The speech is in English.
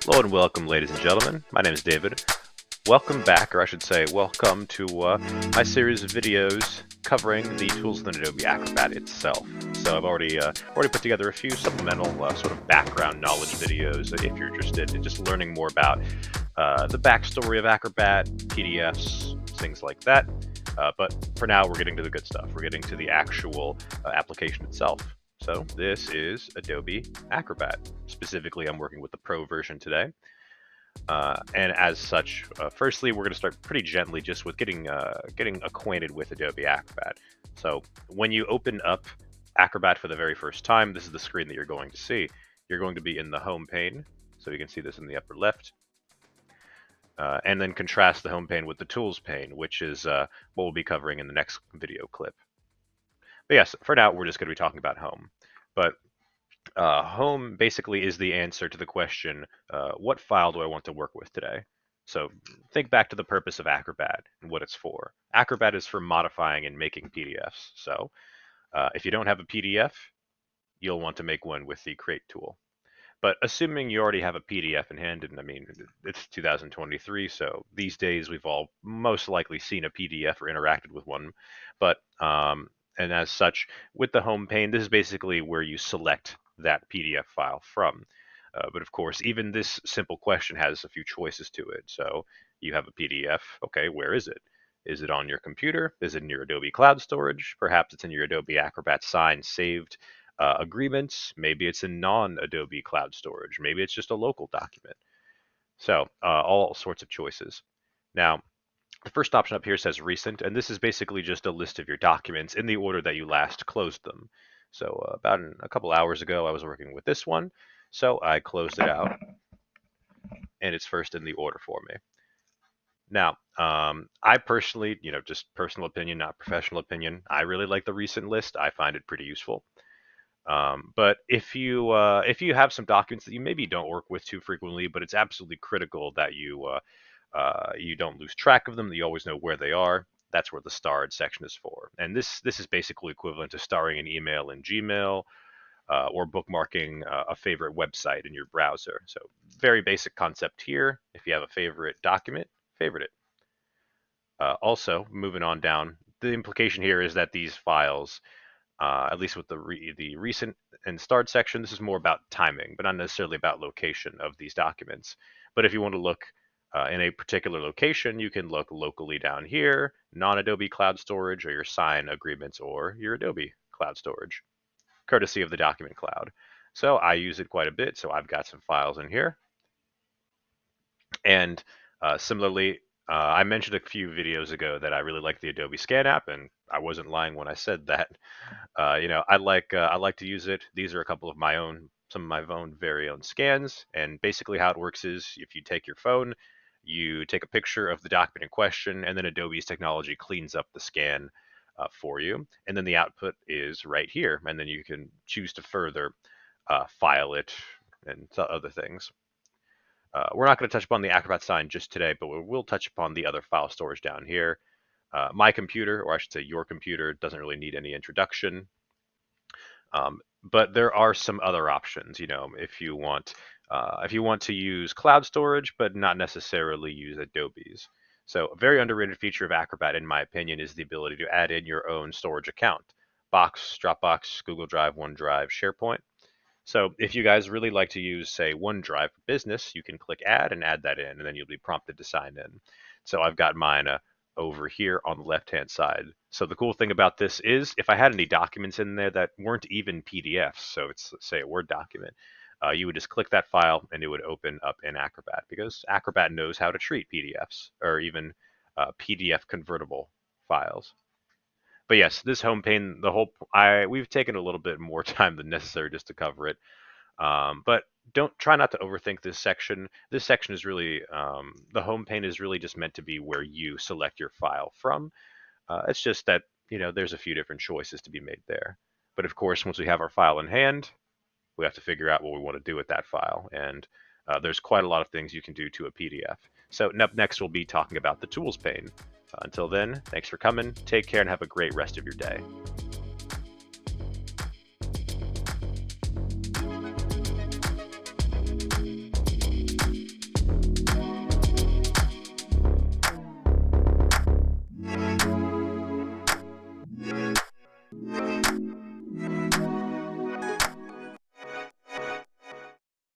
Hello and welcome, ladies and gentlemen. My name is David. Welcome back, or I should say, welcome to my series of videos covering the tools within Adobe Acrobat itself. So I've already put together a few supplemental sort of background knowledge videos if you're interested in just learning more about the backstory of Acrobat, PDFs, things like that. But for now, we're getting to the good stuff. We're getting to the actual application itself. So this is Adobe Acrobat. Specifically, I'm working with the Pro version today. And as such, firstly, we're going to start pretty gently just with getting acquainted with Adobe Acrobat. So when you open up Acrobat for the very first time, this is the screen that you're going to see. You're going to be in the home pane. So you can see this in the upper left. And then contrast the home pane with the tools pane, which is what we'll be covering in the next video clip. But yes, for now, we're just going to be talking about home. But home basically is the answer to the question, what file do I want to work with today? So think back to the purpose of Acrobat and what it's for. Acrobat is for modifying and making PDFs. So if you don't have a PDF, you'll want to make one with the Create tool. But assuming you already have a PDF in hand, and I mean, it's 2023, so these days we've all most likely seen a PDF or interacted with one. But and as such, with the home pane, this is basically where you select that PDF file from. But of course, even this simple question has a few choices to it. So you have a PDF. Okay, where is it? Is it on your computer? Is it in your Adobe Cloud Storage? Perhaps it's in your Adobe Acrobat signed, saved agreements. Maybe it's in non-Adobe Cloud Storage. Maybe it's just a local document. So all sorts of choices. Now, the first option up here says recent, and this is basically just a list of your documents in the order that you last closed them. So about a couple hours ago, I was working with this one, so I closed it out, and it's first in the order for me. Now, I personally, just personal opinion, not professional opinion, I really like the recent list. I find it pretty useful. But if you have some documents that you maybe don't work with too frequently, but it's absolutely critical that you don't lose track of them, that you always know where they are, that's where the starred section is for. And this is basically equivalent to starring an email in Gmail or bookmarking a favorite website in your browser. So very basic concept here. If you have a favorite document, favorite it. Also, moving on down, the implication here is that these files, at least with the recent and starred section, this is more about timing, but not necessarily about location of these documents. But if you want to look in a particular location, you can look locally down here, non-Adobe Cloud Storage, or your sign agreements, or your Adobe Cloud Storage, courtesy of the Document Cloud. So I use it quite a bit, so I've got some files in here. And similarly, I mentioned a few videos ago that I really like the Adobe Scan app, and I wasn't lying when I said that. I like to use it. These are a couple of some of my own very own scans, and basically how it works is if you take your phone, you take a picture of the document in question, and then Adobe's technology cleans up the scan for you, and then the output is right here, and then you can choose to further file it and other things. We're not going to touch upon the Acrobat sign just today, but we will touch upon the other file storage down here. My computer, or I should say your computer, doesn't really need any introduction. But there are some other options, if you want to use cloud storage, but not necessarily use Adobe's. So a very underrated feature of Acrobat, in my opinion, is the ability to add in your own storage account. Box, Dropbox, Google Drive, OneDrive, SharePoint. So if you guys really like to use, say, OneDrive for business, you can click add and add that in, and then you'll be prompted to sign in. So I've got mine over here on the left-hand side. So the cool thing about this is if I had any documents in there that weren't even PDFs, so it's, say, a Word document, you would just click that file and it would open up in Acrobat, because Acrobat knows how to treat PDFs or even PDF convertible files. But yes, this home pane, we've taken a little bit more time than necessary just to cover it. But try not to overthink this section. This section is really, the home pane is really just meant to be where you select your file from. It's just that, there's a few different choices to be made there. But of course, once we have our file in hand, we have to figure out what we want to do with that file. And there's quite a lot of things you can do to a PDF. So up next, we'll be talking about the tools pane. Until then, thanks for coming. Take care and have a great rest of your day.